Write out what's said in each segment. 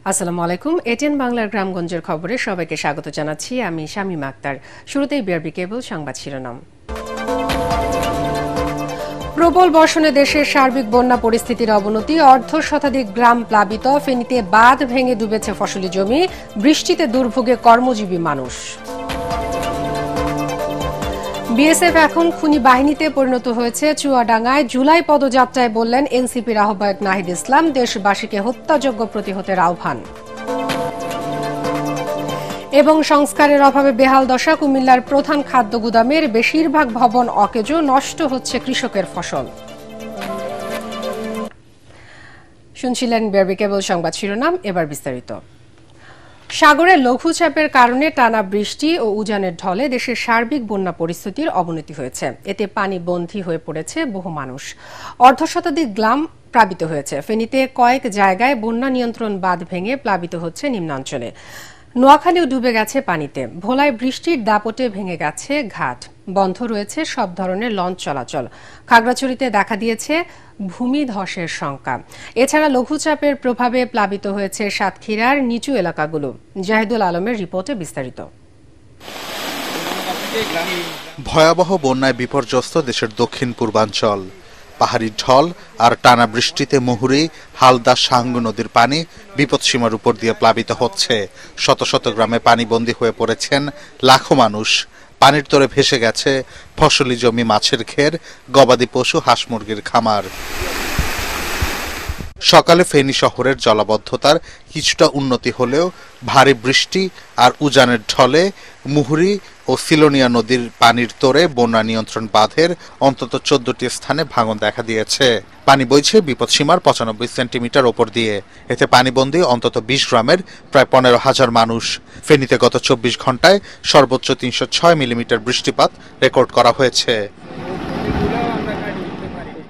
আসসালামু আলাইকুম। এটিএন বাংলার গ্রামগঞ্জের খবরে সবাইকে স্বাগত জানাচ্ছি। আমি শামীমা আক্তার। শুরুতেই বিআরবি কেবল সংবাদ শিরোনাম। প্রবল বর্ষণে দেশের সার্বিক বন্যা পরিস্থিতির অবনতি, অর্ধ শতাধিক গ্রাম প্লাবিত, ফেনীতে বাঁধ ভেঙে ডুবেছে ফসলি জমি, বৃষ্টিতে দুর্ভোগে কর্মজীবী মানুষ। বিএসএফ এখন খুনি বাহিনীতে পরিণত হয়েছে চুয়াডাঙ্গায়। জুলাই পদযাত্রায় বললেন এনসিপির আহ্বায়ক নাহিদ ইসলাম, দেশবাসীকে হত্যাযজ্ঞ প্রতিহতের আহ্বান। এবং সংস্কারের অভাবে বেহাল দশা কুমিল্লার প্রধান খাদ্য গুদামের, বেশিরভাগ ভবন অকেজো, নষ্ট হচ্ছে কৃষকের ফসল। শুনছিলেন বিআরবি কেবল সংবাদ শিরোনাম, এবার বিস্তারিত। সাগরে লঘুচাপের কারণে টানা বৃষ্টি ও উজানের ঢলে দেশের সার্বিক বন্যা পরিস্থিতির অবনতি হয়েছে। এতে পানি বন্দী হয়ে পড়েছে বহু মানুষ, অর্ধশতাধিক গ্রাম প্লাবিত হয়েছে। ফেনীতে কয়েক জায়গায় বন্যা নিয়ন্ত্রণ বাঁধ ভেঙে প্লাবিত হচ্ছে নিম্নাঞ্চলে। নোয়াখালীও ডুবে গেছে পানিতে। ভোলায় বৃষ্টির দাপটে ভেঙে গেছে ঘাট, বন্ধ রয়েছে সব ধরনের লঞ্চ চলাচল। খাগড়াছড়িতে দেখা দিয়েছে ভূমিধসের শঙ্কা। এছাড়া লঘুচাপের প্রভাবে প্লাবিত হয়েছে সাতক্ষীরার নিচু এলাকাগুলো। জাহিদুল আলমের রিপোর্টে বিস্তারিত। ভয়াবহ বন্যায় বিপর্যস্ত দেশের দক্ষিণ পূর্বাঞ্চল। পাহাড়ি ঢল আর টানা বৃষ্টিতে মুহুরী, হালদা, সাঙ্গু নদীর পানি বিপদসীমার উপর দিয়ে প্লাবিত হচ্ছে। শত শত গ্রামে পানিবন্দী হয়ে পড়েছেন লাখো মানুষ। পানির তরে ভেসে গেছে ফসলি জমি, মাছের ঘের, গবাদি পশু, হাঁস মুরগির খামার। সকালে ফেনী শহরের জলাবদ্ধতার কিছুটা উন্নতি হলেও ভারী বৃষ্টি আর উজানের ঢলে মুহুরী ও সিলোনিয়া নদীর পানির তোরে বন্যা নিয়ন্ত্রণ বাঁধের অন্তত 14টি স্থানে ভাঙন দেখা দিয়েছে। পানি বইছে বিপদসীমার 95 সেন্টিমিটার ওপর দিয়ে। এতে পানিবন্দী অন্তত 20 গ্রামের প্রায় 15,000 মানুষ। ফেনীতে গত 24 ঘন্টায় সর্বোচ্চ 306 মিলিমিটার বৃষ্টিপাত রেকর্ড করা হয়েছে।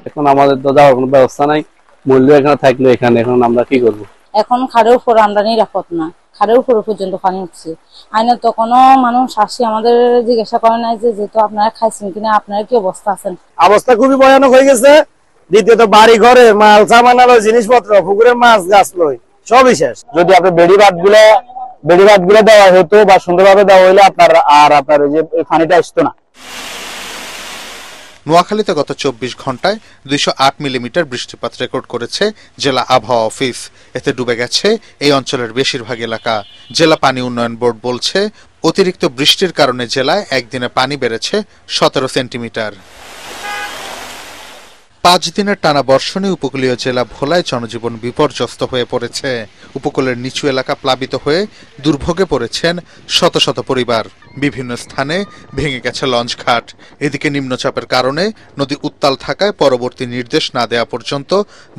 এখন আমাদের তো যাওয়ার কোনো ব্যবস্থা নাই, মূল্য এখানে থাকলে এখানে এখন আমরা কি করব? এখন খাড়ের উপর আমরা নিরাপদ না, খাড়ের উপর পর্যন্ত পানি উঠছে। আইনে তো কোনো মানুষ আসি আমাদের জিজ্ঞাসা করে নাই যে যেহেতু আপনারা খাইছেন কিনা, আপনারা কি অবস্থা আছেন। অবস্থা খুবই ভয়ানক হয়ে গেছে। দ্বিতীয়ত বাড়ি ঘরে মাল সামান আলো, জিনিসপত্র, পুকুরের মাছ, গাছ লই সবই শেষ। যদি আপনার বেড়িবাঁধ গুলো দেওয়া হতো বা সুন্দরভাবে দেওয়া হইলে আপনার যে পানিটা আসতো না। নোয়াখালীতে গত 24 ঘন্টায় 208 মিলিমিটার বৃষ্টিপাত রেকর্ড করেছে জেলা আবহাওয়া অফিস। এতে ডুবে গেছে এই অঞ্চলের বেশিরভাগ এলাকা। জেলা পানি উন্নয়ন বোর্ড বলছে, অতিরিক্ত বৃষ্টির কারণে জেলায় একদিনে পানি বেড়েছে 17 সেন্টিমিটার। 5 দিনের টানা বর্ষণে উপকূলীয় জেলা ভোলায় জনজীবন বিপর্যস্ত হয়ে পড়েছে। উপকূলের নিচু এলাকা প্লাবিত হয়ে দুর্ভোগে পড়েছেন শত শত পরিবার। বিভিন্ন স্থানে ভেঙে গেছে লঞ্চঘাট। এদিকে নিম্নচাপের কারণে নদী উত্তাল থাকায় পরবর্তী নির্দেশ না দেওয়া পর্যন্ত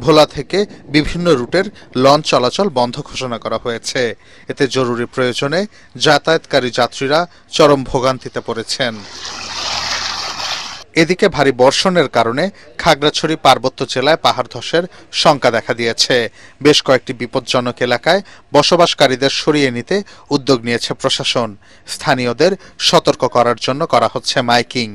ভোলা থেকে বিভিন্ন রুটের লঞ্চ চলাচল বন্ধ ঘোষণা করা হয়েছে। এতে জরুরি প্রয়োজনে যাতায়াতকারী যাত্রীরা চরম ভোগান্তিতে পড়েছেন। এদিকে ভারী বর্ষণের কারণে খাগড়াছড়ি পার্বত্য জেলায় পাহাড় ধসের শঙ্কা দেখা দিয়েছে। বেশ কয়েকটি বিপজ্জনক এলাকায় বসবাসকারীদের সরিয়ে নিতে উদ্যোগ নিয়েছে প্রশাসন। স্থানীয়দের সতর্ক করার জন্য করা হচ্ছে মাইকিং।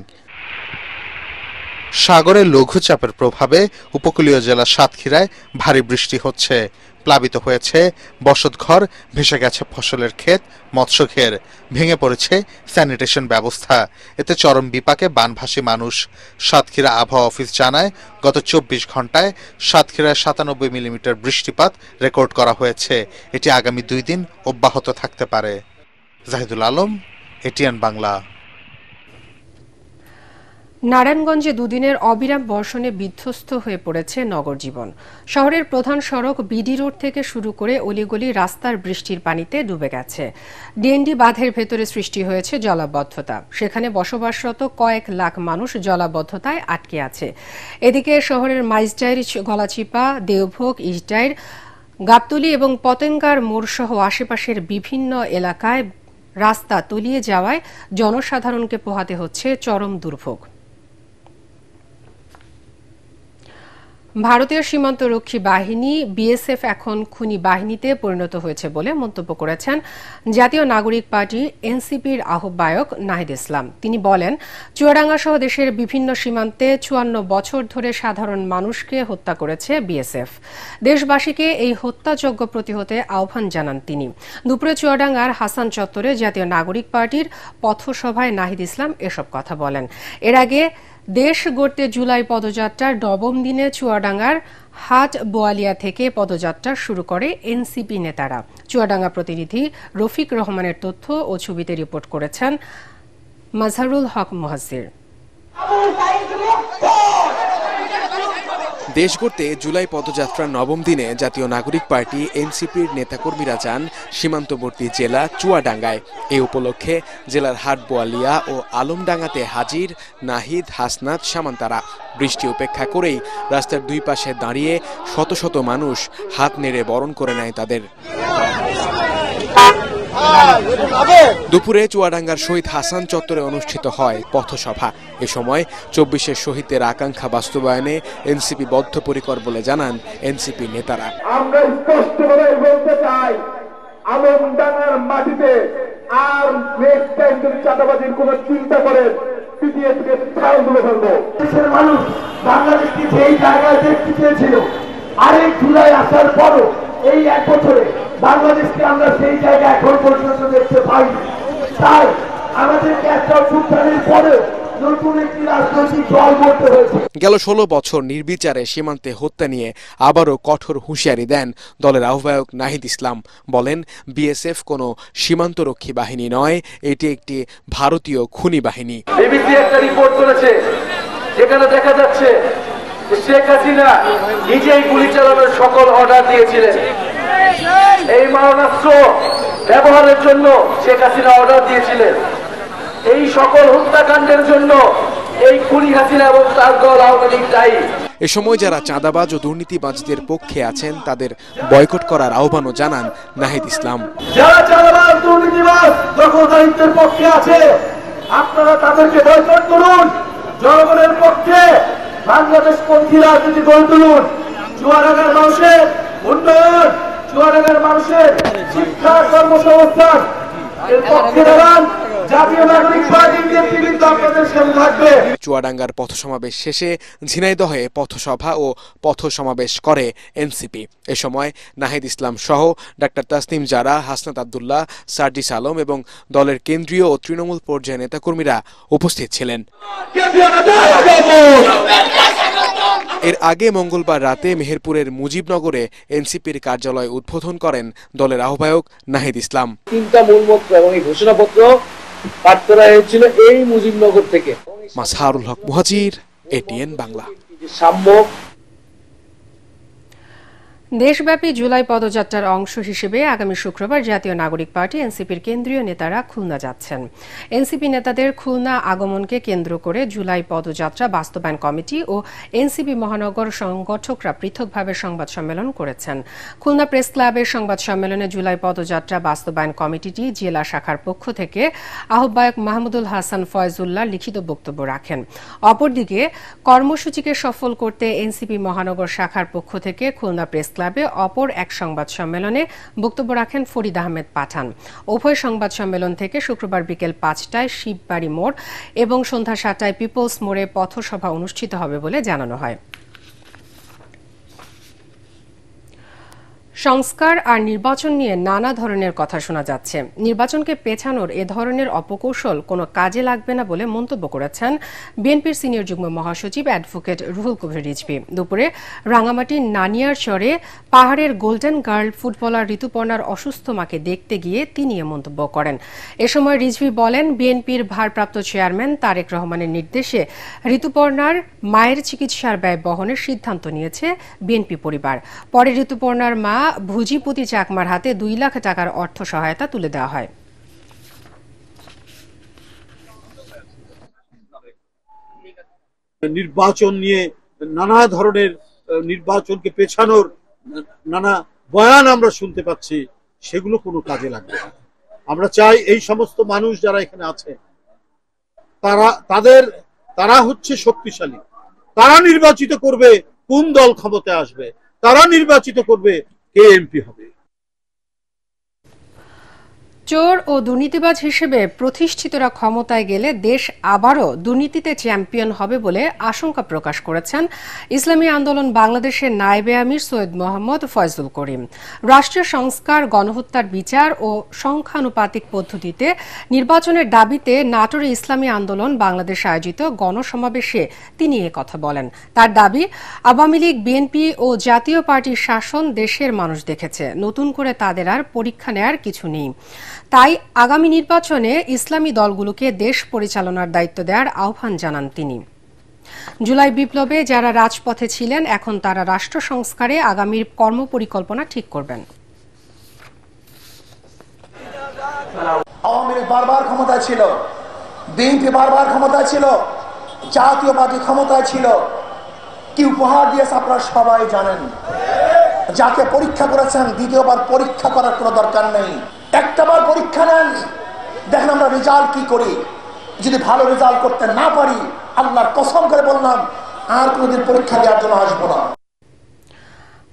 সাগরে লঘুচাপের প্রভাবে উপকূলীয় জেলা সাতক্ষীরায় ভারী বৃষ্টি হচ্ছে। প্লাবিত হয়েছে বসতঘর, ভেসে গেছে ফসলের ক্ষেত, মৎস্যঘের, ভেঙে পড়েছে স্যানিটেশন ব্যবস্থা। এতে চরম বিপাকে বানভাসী মানুষ। সাতক্ষীরা আবহাওয়া অফিস জানায়, গত 24 ঘন্টায় সাতক্ষীরায় 97 মিলিমিটার বৃষ্টিপাত রেকর্ড করা হয়েছে। এটি আগামী 2 দিন অব্যাহত থাকতে পারে। জাহিদুল আলম, এটিএন বাংলা। নারায়ণগঞ্জে দুদিনের অবিরাম বর্ষণে বিধ্বস্ত হয়ে পড়েছে নগর জীবন। শহরের প্রধান সড়ক বিডি রোড থেকে শুরু করে অলিগলি রাস্তার বৃষ্টির পানিতে ডুবে গেছে। ডিএনডি বাঁধের ভেতরে সৃষ্টি হয়েছে জলাবদ্ধতা। সেখানে বসবাসরত কয়েক লাখ মানুষ জলাবদ্ধতায় আটকে আছে। এদিকে শহরের মাইজডাইর, গলাচিপা, দেওভোগ, ইসডাইর, গাবতলী এবং পতেঙ্গার মোড়সহ আশেপাশের বিভিন্ন এলাকায় রাস্তা তলিয়ে যাওয়ায় জনসাধারণকে পোহাতে হচ্ছে চরম দুর্ভোগ। ভারতীয় সীমান্তরক্ষী বাহিনী বিএসএফ এখন খুনি বাহিনীতে পরিণত হয়েছে বলে মন্তব্য করেছেন জাতীয় নাগরিক পার্টি এনসিপির আহ্বায়ক নাহিদ ইসলাম। তিনি বলেন, চুয়াডাঙ্গা সহ দেশের বিভিন্ন সীমান্তে ৫৪ বছর ধরে সাধারণ মানুষকে হত্যা করেছে বিএসএফ। দেশবাসীকে এই হত্যাযজ্ঞ প্রতিহতে আহ্বান জানান তিনি। দুপুরে চুয়াডাঙ্গার হাসান চত্বরে জাতীয় নাগরিক পার্টির পথসভায় নাহিদ ইসলাম এসব কথা বলেন। এর আগে দেশ গড়তে জুলাই পদযাত্রার নবম দিনে চুয়াডাঙ্গার হাট বোয়ালিয়া থেকে পদযাত্রা শুরু করে এনসিপি নেতারা। চুয়াডাঙ্গা প্রতিনিধি রফিক রহমানের তথ্য ও ছবিতে রিপোর্ট করেছেন মাজহারুল হক মুহাজ্জির। দেশ গড়তে জুলাই পদযাত্রার নবম দিনে জাতীয় নাগরিক পার্টি এনসিপির নেতাকর্মীরা যান সীমান্তবর্তী জেলা চুয়াডাঙ্গায়। এই উপলক্ষে জেলার হাটবোয়ালিয়া ও আলমডাঙ্গাতে হাজির নাহিদ, হাসনাত, সামান্তারা। বৃষ্টি উপেক্ষা করেই রাস্তার দুই পাশে দাঁড়িয়ে শত শত মানুষ হাত নেড়ে বরণ করে নেয় তাদের। দুপুরে চুয়াডাঙ্গার শহীদ হাসান চত্বরে অনুষ্ঠিত হয় পথসভা। এ সময় ২৪ শহীদের আকাঙ্ক্ষা বাস্তবায়নে এনসিপি বদ্ধপরিকর বলে জানান এনসিপি নেতারা। আমরা স্পষ্টভাবে বলতে চাই, আলমডাঙ্গার মাটিতে আর নেক্সট টাইম যদি চাঁদাবাজির কোন চিন্তা করেন, পিটিয়ে থেকে ছাল তুলে ফেলবো। দেশের মানুষ বাংলাদেশকে যেই জায়গায় দেখতে চেয়েছিল, আরেক জুলাই আসার পরও এই ১ বছরে বাংলাদেশকে আমরা সেই জায়গায় এখন পর্যন্ত দেখতে পাইনি। তাই আমাদেরকে একটা অভ্যুত্থানের পরেও নতুন একটি রাজনৈতিক দল করতে হয়েছে। গেল ১৬ বছর নির্বিচারে সীমান্তে হত্যা নিয়ে আবারও কঠোর হুঁশিয়ারি দেন দলের আহ্বায়ক নাহিদ ইসলাম। বলেন, বিএসএফ কোনো সীমান্তরক্ষী বাহিনী নয়, এটি একটি ভারতীয় খুনি বাহিনী। বিবিসি একটা রিপোর্ট করেছে, যেখানে দেখা যাচ্ছে শেখ হাসিনা নিজেই গুলি চালানোর সকল অর্ডার দিয়েছিলেন। এই মারণাস্ত্র ব্যবহারের জন্য শেখ হাসিনা অর্ডার দিয়েছিলেন। এই সকল হত্যাকাণ্ডের জন্য এই খুনি হাসিনা এবং তার দল আওয়ামী লীগ দায়ী। এ সময় যারা চাঁদাবাজ ও দুর্নীতিবাজদের পক্ষে আছেন তাদের বয়কট করার আহ্বানও জানান নাহিদ ইসলাম। যারা চাঁদাবাজ, দুর্নীতিবাজ, দখলদারিত্বের পক্ষে আছে, আপনারা তাদেরকে বয়কট করুন। জনগণের পক্ষে বাংলাদেশপন্থী রাজনীতি গড়ে তুলুন। চুয়াডাঙ্গার মানুষের উন্নয়ন, চুয়াডাঙ্গার মানুষের শিক্ষা, কর্মসংস্থান এর পক্ষে দাঁড়ান। জাতীয় নাগরিক পার্টির নেতৃবৃন্দ আপনাদের সাথে থাকবে। চুয়াডাঙ্গার পথসমাবেশ শেষে ঝিনাইদহে পথসভা ও পথসমাবেশ করে এনসিপি। এ সময় নাহিদ ইসলাম সহ ডাক্তার তাসনিম জারা, হাসনাত আব্দুল্লাহ, সার্জিস আলম এবং দলের কেন্দ্রীয় ও তৃণমূল পর্যায়ে নেতাকর্মীরা উপস্থিত ছিলেন। এর আগে মঙ্গলবার রাতে মেহেরপুরের মুজিবনগরে এনসিপির কার্যালয় উদ্বোধন করেন দলের আহ্বায়ক নাহিদ ইসলাম। 3টা মূলমন্ত্র এবং এই ঘোষণাপত্র পাঠ করা হয়েছিল এই মুজিবনগর থেকে। মাজহারুল হক মুহাজির, এটিএন বাংলা। সাম্য দেশব্যাপী জুলাই পদযাত্রার অংশ হিসেবে আগামী শুক্রবার জাতীয় নাগরিক পার্টি এনসিপির কেন্দ্রীয় নেতারা খুলনা যাচ্ছেন। এনসিপি নেতাদের খুলনা আগমনকে কেন্দ্র করে জুলাই পদযাত্রা বাস্তবায়ন কমিটি ও এনসিপি মহানগর সংগঠকরা পৃথকভাবে সংবাদ সম্মেলন করেছেন। খুলনা প্রেস ক্লাবের সংবাদ সম্মেলনে জুলাই পদযাত্রা বাস্তবায়ন কমিটিটি জেলা শাখার পক্ষ থেকে আহ্বায়ক মাহমুদুল হাসান ফয়জুল্লাহ লিখিত বক্তব্য রাখেন। অপরদিকে কর্মসূচিকে সফল করতে এনসিপি মহানগর শাখার পক্ষ থেকে খুলনা প্রেস ক্লাবে অপর এক সংবাদ সম্মেলনে বক্তব্য রাখেন ফরিদ আহমেদ পাঠান। উভয় সংবাদ সম্মেলন থেকে শুক্রবার বিকেল ৫টায় শিববাড়ি মোড় এবং সন্ধ্যা ৭টায় পিপলস মোড়ে পথসভা অনুষ্ঠিত হবে বলে জানানো হয়। সংস্কার আর নির্বাচন নিয়ে নানা ধরনের কথা শোনা যাচ্ছে। নির্বাচনকে পেছানোর এ ধরনের অপকৌশল কোনো কাজে লাগবে না বলে মন্তব্য করেছেন বিএনপির সিনিয়র যুগ্ম মহাসচিব অ্যাডভোকেট রুহুল কবির রিজভী। দুপুরে রাঙামাটির নানিয়ারচরে পাহাড়ের গোল্ডেন গার্ল ফুটবলার ঋতুপর্ণার অসুস্থ মাকে দেখতে গিয়ে তিনি এ মন্তব্য করেন। এ সময় রিজভী বলেন, বিএনপির ভারপ্রাপ্ত চেয়ারম্যান তারেক রহমানের নির্দেশে ঋতুপর্ণার মায়ের চিকিৎসার ব্যয় বহনের সিদ্ধান্ত নিয়েছে বিএনপি পরিবার। পরে ঋতুপর্ণার মা ভুজিপতি চাকমার হাতে ২ লাখ টাকার অর্থ সহায়তা তুলে দেওয়া হয়। নির্বাচন নিয়ে নানা ধরনের নির্বাচনকে পেছানোর নানা বয়ান আমরা শুনতে পাচ্ছি, সেগুলো কোনো কাজে লাগবে না। আমরা চাই এই সমস্ত মানুষ যারা এখানে আছে তারা হচ্ছে শক্তিশালী, তারা নির্বাচিত করবে কোন দল ক্ষমতায় আসবে, তারা নির্বাচিত করবে কে এমপি হবে। চোর ও দুর্নীতিবাজ হিসেবে প্রতিষ্ঠিতরা ক্ষমতায় গেলে দেশ আবারও দুর্নীতিতে চ্যাম্পিয়ন হবে বলে আশঙ্কা প্রকাশ করেছেন ইসলামী আন্দোলন বাংলাদেশের নায়েবে আমির সৈয়দ মোহাম্মদ ফয়জুল করিম। রাষ্ট্রীয় সংস্কার, গণহত্যার বিচার ও সংখ্যানুপাতিক পদ্ধতিতে নির্বাচনের দাবিতে নাটোরে ইসলামী আন্দোলন বাংলাদেশ আয়োজিত গণসমাবেশে তিনি কথা বলেন। তার দাবি, আওয়ামী লীগ, বিএনপি ও জাতীয় পার্টির শাসন দেশের মানুষ দেখেছে, নতুন করে তাদের আর পরীক্ষা নেয়ার কিছু নেই। তাই আগামী নির্বাচনে ইসলামী দলগুলোকে দেশ পরিচালনার দায়িত্ব দেওয়ার আহ্বান জানান তিনি। জুলাই বিপ্লবে যারা রাজপথে ছিলেন, এখন তারা রাষ্ট্র সংস্কারে আগামীর কর্মপরিকল্পনা ঠিক করবেন। আওয়ামী লীগ বারবার ক্ষমতায় ছিল, বিএনপি বারবার ক্ষমতায় ছিল, জাতীয় পার্টি ক্ষমতায় ছিল। কি উপহার দিয়েছে আপনারা সবাই জানেন। যাকে পরীক্ষা করেছেন দ্বিতীয়বার পরীক্ষা করার কোনো দরকার নেই। একটাবার পরীক্ষা নেন, দেখেন আমরা রেজাল্ট কি করি। যদি ভালো রেজাল্ট করতে না পারি, আল্লাহর কসম করে বললাম আর কোনোদিন পরীক্ষা দেওয়ার জন্য আসবো না।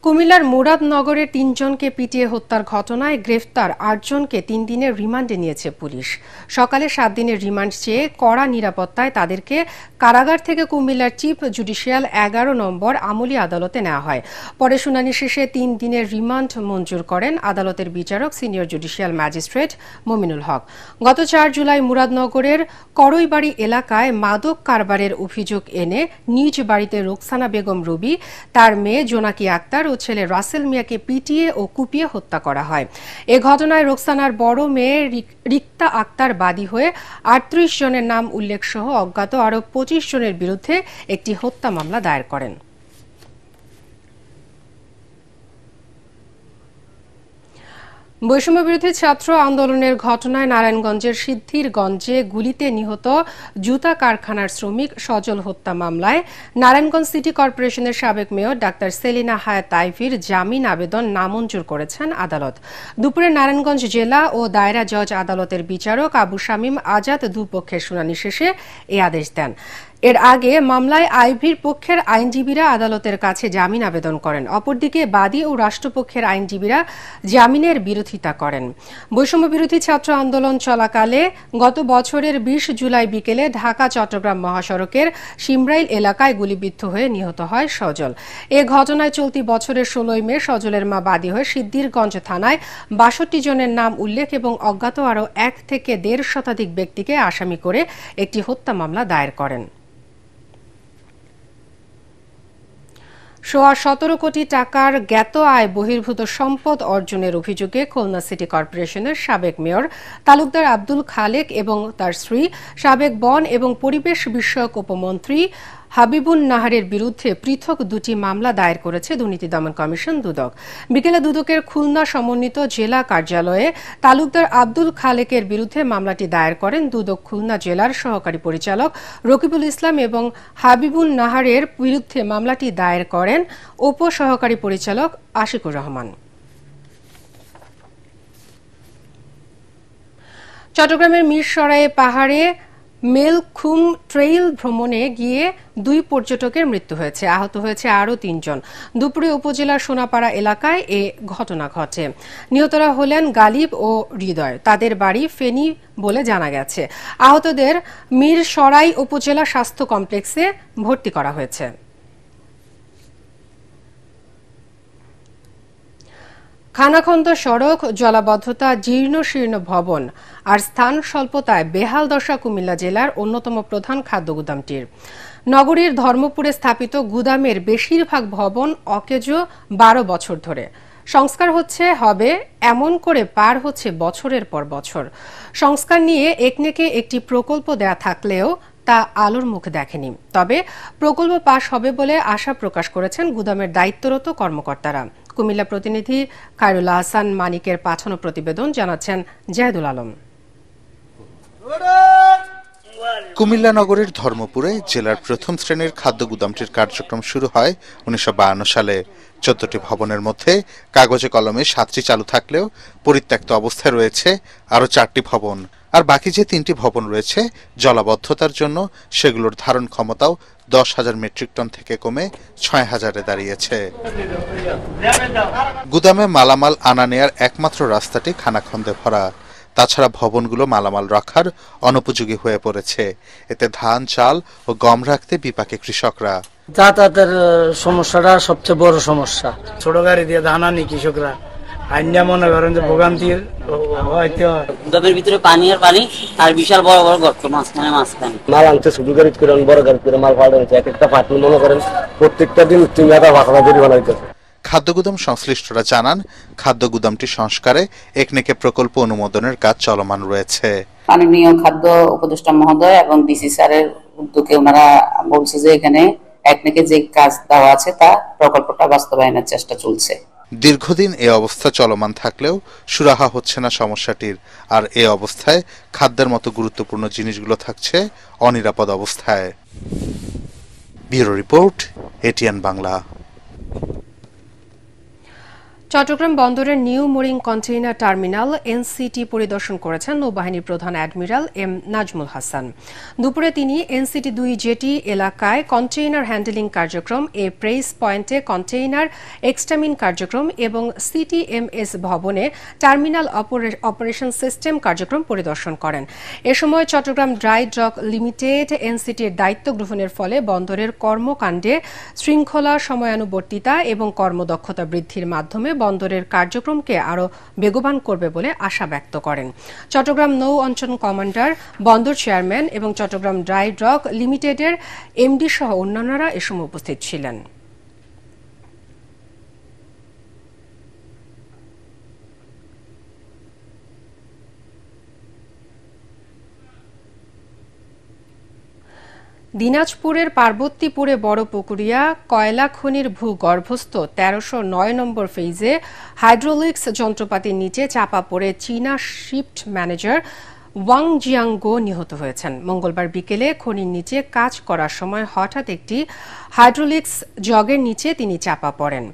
কুমিল্লার মুরাদনগরে ৩ জনকে পিটিয়ে হত্যার ঘটনায় গ্রেফতার ৮ জনকে ৩ দিনের রিমান্ডে নিয়েছে পুলিশ। সকালে ৭ দিনের রিমান্ড চেয়ে কড়া নিরাপত্তায় তাদেরকে কারাগার থেকে কুমিল্লার চিফ জুডিশিয়াল ১১ নম্বর আমলি আদালতে নেওয়া হয়। পরে শুনানি শেষে ৩ দিনের রিমান্ড মঞ্জুর করেন আদালতের বিচারক senior judicial magistrate Mominul Haque. গত ৪ জুলাই মুরাদনগরের করইবাড়ি এলাকায় মাদক কারবারের অভিযোগ এনে নিজ বাড়িতে রোকসানা বেগম রুবি, তার মেয়ে জোনাকি আক্তার ও ছেলে রাসেল মিয়াকে পিটিয়ে ও কুপিয়ে হত্যা করা হয়। এ ঘটনায় রোকসানার বড় মেয়ে রিক্তা আক্তার বাদী হয়ে ৩৮ জনের নাম উল্লেখ সহ অজ্ঞাত আরও ২৫ জনের বিরুদ্ধে একটি হত্যা মামলা দায়ের করেন। বৈষম্যবিরোধী ছাত্র আন্দোলনের ঘটনায় নারায়ণগঞ্জের সিদ্ধিরগঞ্জে গুলিতে নিহত জুতা কারখানার শ্রমিক সজল হত্যা মামলায় নারায়ণগঞ্জ সিটি কর্পোরেশনের সাবেক মেয়র ডাক্তার সেলিনা হায়াত আইভির জামিন আবেদন নামঞ্জুর করেছেন আদালত। দুপুরে নারায়ণগঞ্জ জেলা ও দায়রা জজ আদালতের বিচারক আবু শামীম আজাদ দুপক্ষের শুনানি শেষে এ আদেশ দেন। এর আগে মামলায় আইভির পক্ষের আইনজীবীরা আদালতের কাছে জামিন আবেদন করেন। অপরদিকে বাদী ও রাষ্ট্রপক্ষের আইনজীবীরা জামিনের বিরোধিতা করেন। বৈষম্যবিরোধী ছাত্র আন্দোলন চলাকালে গত বছরের ২০ জুলাই বিকেলে ঢাকা চট্টগ্রাম মহাসড়কের শিমরাইল এলাকায় গুলিবিদ্ধ হয়ে নিহত হয় সজল। এ ঘটনায় চলতি বছরের ১৬ মে সজলের মা বাদী হয়ে সিদ্ধিরগঞ্জ থানায় ৬২ জনের নাম উল্লেখ এবং অজ্ঞাত আরও ১ থেকে ১.৫ শতাধিক ব্যক্তিকে আসামি করে একটি হত্যা মামলা দায়ের করেন। ১৭ কোটি টাকার জ্ঞাত আয় বহির্ভূত সম্পদ অর্জনের অভিযোগে খুলনা সিটি কর্পোরেশনের সাবেক মেয়র তালুকদার আব্দুল খালেক এবং তার স্ত্রী, সাবেক বন এবং পরিবেশ বিষয়ক উপমন্ত্রী হাবিবুন নাহারের বিরুদ্ধে পৃথক ২টি মামলা দায়ের করেছে দুর্নীতি দমন কমিশন দুদক। বিকেলে দুদকের খুলনা সমন্বিত জেলা কার্যালয়ে তালুকদার আব্দুল খালেকের বিরুদ্ধে মামলাটি দায়ের করেন দুদক খুলনা জেলার সহকারী পরিচালক রকিবুল ইসলাম এবং হাবিবুন নাহারের বিরুদ্ধে মামলাটি দায়ের করেন উপ সহকারী পরিচালক আশিকুর রহমান। চট্টগ্রামের মিরসরাইয়ে পাহাড়ে মেলখুম ট্রেইল ভ্রমণে গিয়ে ২ পর্যটকের মৃত্যু হয়েছে, আহত হয়েছে আরও ৩ জন। দুপুরে উপজেলার সোনাপাড়া এলাকায় এ ঘটনা ঘটে। নিহতরা হলেন গালিব ও হৃদয়, তাদের বাড়ি ফেনী বলে জানা গেছে। আহতদের মিরসরাই উপজেলা স্বাস্থ্য কমপ্লেক্সে ভর্তি করা হয়েছে। খানাখন্দ সড়ক, জলাবদ্ধতা, জীর্ণ শীর্ণ ভবন আর স্থান স্বল্পতায় বেহাল দশা কুমিল্লা জেলার অন্যতম প্রধান খাদ্য গুদামটির। নগরীর ধর্মপুরে স্থাপিত গুদামের বেশিরভাগ ভবন অকেজো ১২ বছর ধরে। সংস্কার হবে এমন করে পার হচ্ছে বছরের পর বছর। সংস্কার নিয়ে একনেকে একটি প্রকল্প দেয়া থাকলেও তা আলোর মুখ দেখেনি। তবে প্রকল্প পাশ হবে বলে আশা প্রকাশ করেছেন গুদামের দায়িত্বরত কর্মকর্তারা। কুমিল্লা প্রতিনিধি খায়রুল আহসান মানিকের পাঠানো প্রতিবেদন জানাচ্ছেন জাহেদুল আলম। কুমিল্লা নগরের ধর্মপুরে জেলার প্রথম শ্রেণীর খাদ্য গুদামটির কার্যক্রম শুরু হয় ১৯৫২ সালে। ১৪টি ভবনের মধ্যে কাগজে কলমে ৭টি চালু থাকলেও পরিত্যক্ত অবস্থায় রয়েছে আরও ৪টি ভবন। আর বাকি যে 3টি ভবন রয়েছে জলাবদ্ধতার জন্য সেগুলোর ধারণ ক্ষমতাও 10,000 মেট্রিক টন থেকে কমে 6,000-এ দাঁড়িয়েছে। গুদামে মালামাল আনা নেয়ার একমাত্র রাস্তাটি খানাখন্দে ভরা। তাছাড়া ভবনগুলো মালামাল রাখার অনুপযোগী হয়ে পড়েছে। এতে ধান, চাল ও গম রাখতে বিপাকে কৃষকরা। যাতায়াতের সমস্যাটা সবচেয়ে বড় সমস্যা। ছোট গাড়ি দিয়ে ধান আনি কৃষকরা, আইনা মনে করেন যে ভোগান্তির হয়তো। গুদামের ভিতরে পানি আর পানি, আর বিশাল বড় বড় গর্ত, মাঝখানে মাল আনতে ছোট গাড়ি করে বড় গাড়ি করে মাল পাঠাচ্ছে। এক একটা পাটনি মনে করেন প্রত্যেকটা দিন 3,000 ভাড়া দিয়ে বানাইতেছে। খাদ্য গুদাম সংশ্লিষ্টরা জানান, খাদ্য গুদামটি সংস্কারে একনেকে প্রকল্প অনুমোদনের কাজ চলমান রয়েছে। মাননীয় খাদ্য উপদেষ্টা মহোদয় এবং ডিসি স্যারের উদ্যোগে ওনারা বলছে যে এখানে একনেকে যে কাজ দেওয়া আছে তা প্রকল্পটা বাস্তবায়নের চেষ্টা চলছে। দীর্ঘদিন এ অবস্থা চলমান থাকলেও সুরাহা হচ্ছে না সমস্যাটির। আর এ অবস্থায় খাদ্যের মতো গুরুত্বপূর্ণ জিনিসগুলো থাকছে অনিরাপদ অবস্থায়। Bureau report, ATN Bangla. চট্টগ্রাম বন্দরের new mooring container terminal NCT পরিদর্শন করেছেন নৌবাহিনী প্রধান অ্যাডমিরাল এম নাজমুল হাসান। দুপুরে তিনি এনসিটি 2 জেটি এলাকায় কন্টেইনার হ্যান্ডেলিং কার্যক্রম, এ প্রেস পয়েন্টে কন্টেইনার এক্সটামিন কার্যক্রম এবং সিটিএমএস ভবনে টার্মিনাল অপারেশন সিস্টেম কার্যক্রম পরিদর্শন করেন। এ সময় চট্টগ্রাম ড্রাই ডক লিমিটেড এনসিটির দায়িত্ব গ্রহণের ফলে বন্দরের কর্মকাণ্ডে শৃঙ্খলা, সময়ানুবর্তিতা এবং কর্মদক্ষতা বৃদ্ধির মাধ্যমে বন্দরের কার্যক্রমকে আরও বেগবান করবে বলে আশা ব্যক্ত করেন। চট্টগ্রাম নৌ অঞ্চল কমান্ডার, বন্দর চেয়ারম্যান এবং চট্টগ্রাম ড্রাই ডক লিমিটেডের এমডি সহ অন্যান্যরা এ সময় উপস্থিত ছিলেন। দিনাজপুরের পার্বতীপুরে বড়পুকুরিয়া কয়লা খনির ভূগর্ভস্থ 1309 নম্বর ফেজে হাইড্রোলিক্স যন্ত্রপাতির নিচে চাপা পড়ে চীনা শিফট ম্যানেজার ওয়াং জিয়াংগো নিহত হয়েছেন। মঙ্গলবার বিকেলে খনির নিচে কাজ করার সময় হঠাৎ একটি হাইড্রোলিক্স জগের নিচে তিনি চাপা পড়েন।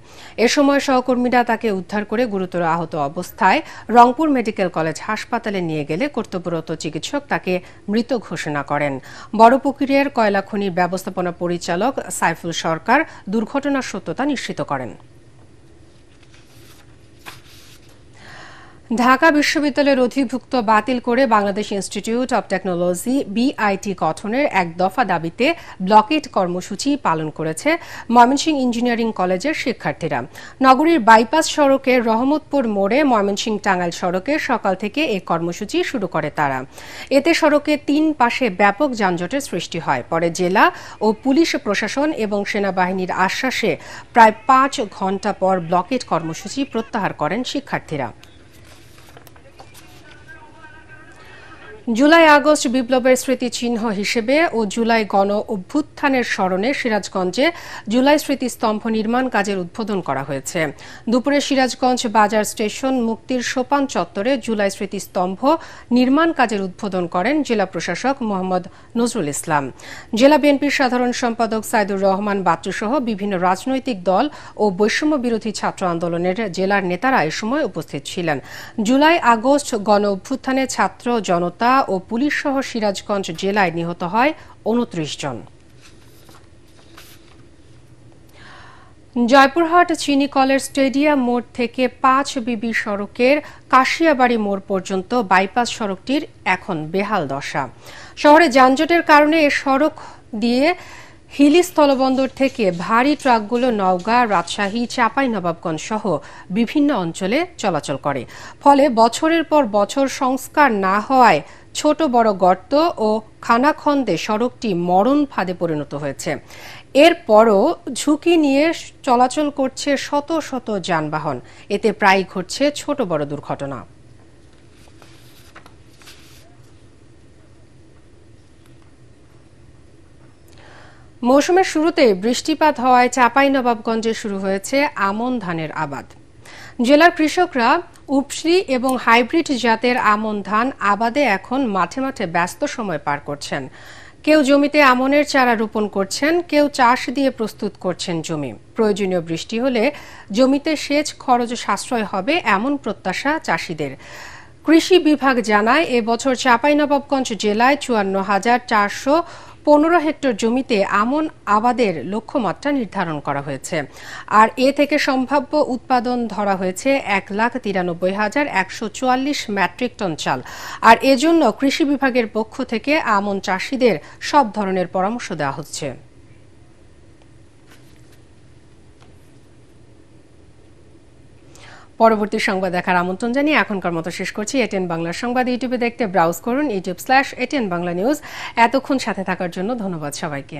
এ সময় সহকর্মীরা তাকে উদ্ধার করে গুরুতর আহত অবস্থায় রংপুর মেডিকেল কলেজ হাসপাতালে নিয়ে গেলে কর্তব্যরত চিকিৎসক তাকে মৃত ঘোষণা করেন। বড়পুকুরিয়ার কয়লা খনির ব্যবস্থাপনা পরিচালক সাইফুল সরকার দুর্ঘটনার সত্যতা নিশ্চিত করেন। ঢাকা বিশ্ববিদ্যালয়ের অধিভুক্ত বাতিল করে Bangladesh institute of technology BIT গঠনের এক দফা দাবিতে ব্লকেট কর্মসূচি পালন করেছে ময়মনসিংহ ইঞ্জিনিয়ারিং কলেজের শিক্ষার্থীরা। নগরীর বাইপাস সড়কের রহমতপুর মোড়ে ময়মনসিংহ টাঙ্গাইল সড়কে সকাল থেকে এই কর্মসূচি শুরু করে তারা। এতে সড়কের 3 পাশে ব্যাপক যানজটের সৃষ্টি হয়। পরে জেলা ও পুলিশ প্রশাসন এবং সেনাবাহিনীর আশ্বাসে প্রায় 5 ঘণ্টা পর ব্লকেট কর্মসূচি প্রত্যাহার করেন শিক্ষার্থীরা। জুলাই আগস্ট বিপ্লবের স্মৃতিচিহ্ন হিসেবে ও জুলাই গণ অভ্যুত্থানের স্মরণে সিরাজগঞ্জে জুলাই স্মৃতিস্তম্ভ নির্মাণ কাজের উদ্বোধন করা হয়েছে। দুপুরে সিরাজগঞ্জ বাজার স্টেশন মুক্তির সোপান চত্বরে জুলাই স্মৃতিস্তম্ভ নির্মাণ কাজের উদ্বোধন করেন জেলা প্রশাসক মোহাম্মদ নজরুল ইসলাম। জেলা বিএনপির সাধারণ সম্পাদক সাইদুর রহমান বাচ্চু সহ বিভিন্ন রাজনৈতিক দল ও বৈষম্য বিরোধী ছাত্র আন্দোলনের জেলার নেতারা এ সময় উপস্থিত ছিলেন। জুলাই আগস্ট গণ অভ্যুত্থানে ছাত্র জনতা ও পুলিশ সহ সিরাজগঞ্জ জেলায় নিহত হয় 29 জন। জয়পুরহাট চিনিকলের স্টেডিয়াম মোড় থেকে 5 বিবি সড়কের কাশিয়াবাড়ি মোড় পর্যন্ত বাইপাস সড়কটির এখন বেহাল দশা। শহরে যানজটের কারণে এ সড়ক দিয়ে হিলি স্থলবন্দর থেকে ভারী ট্রাকগুলো নওগাঁ, রাজশাহী, চাঁপাইনবাবগঞ্জ সহ বিভিন্ন অঞ্চলে চলাচল করে। ফলে বছরের পর বছর সংস্কার না হওয়ায় ছোট বড় গর্ত ও খানাখন্দে সড়কটি মরণ ফাঁদে পরিণত হয়েছে। এরপরও ঝুঁকি নিয়ে চলাচল করছে শত শত যানবাহন। এতে প্রায়ই ঘটছে ছোট বড় দুর্ঘটনা। মৌসুমের শুরুতে বৃষ্টিপাত হওয়ায় চাঁপাইনবাবগঞ্জে শুরু হয়েছে আমন ধানের আবাদ। জেলার কৃষকরা উপশ্রী এবং হাইব্রিড জাতের আমন ধান আবাদে এখন মাঠে মাঠে ব্যস্ত সময় পার করছেন। কেউ জমিতে আমনের চারা রোপণ করছেন, কেউ চাষ দিয়ে প্রস্তুত করছেন জমি। প্রয়োজনীয় বৃষ্টি হলে জমিতে সেচ খরচ সাশ্রয় হবে এমন প্রত্যাশা চাষিদের। কৃষি বিভাগ জানায় এবছর চাঁপাইনবাবগঞ্জ জেলায় ৫৪,৪১৫ হেক্টর জমিতে আমন আবাদের লক্ষ্যমাত্রা নির্ধারণ করা হয়েছে। আর এ থেকে সম্ভাব্য উৎপাদন ধরা হয়েছে ১,৯৩,১৪৪ মেট্রিক টন চাল। আর এজন্য কৃষি বিভাগের পক্ষ থেকে আমন চাষিদের সব ধরনের পরামর্শ দেওয়া হচ্ছে। পরবর্তী সংবাদ দেখার আমন্ত্রণ জানিয়ে এখনকার মতো শেষ করছি। এটিএন বাংলা সংবাদ ইউটিউবে দেখতে ব্রাউজ করুন youtube/ATN বাংলা নিউজ। এতক্ষণ সাথে থাকার জন্য ধন্যবাদ সবাইকে।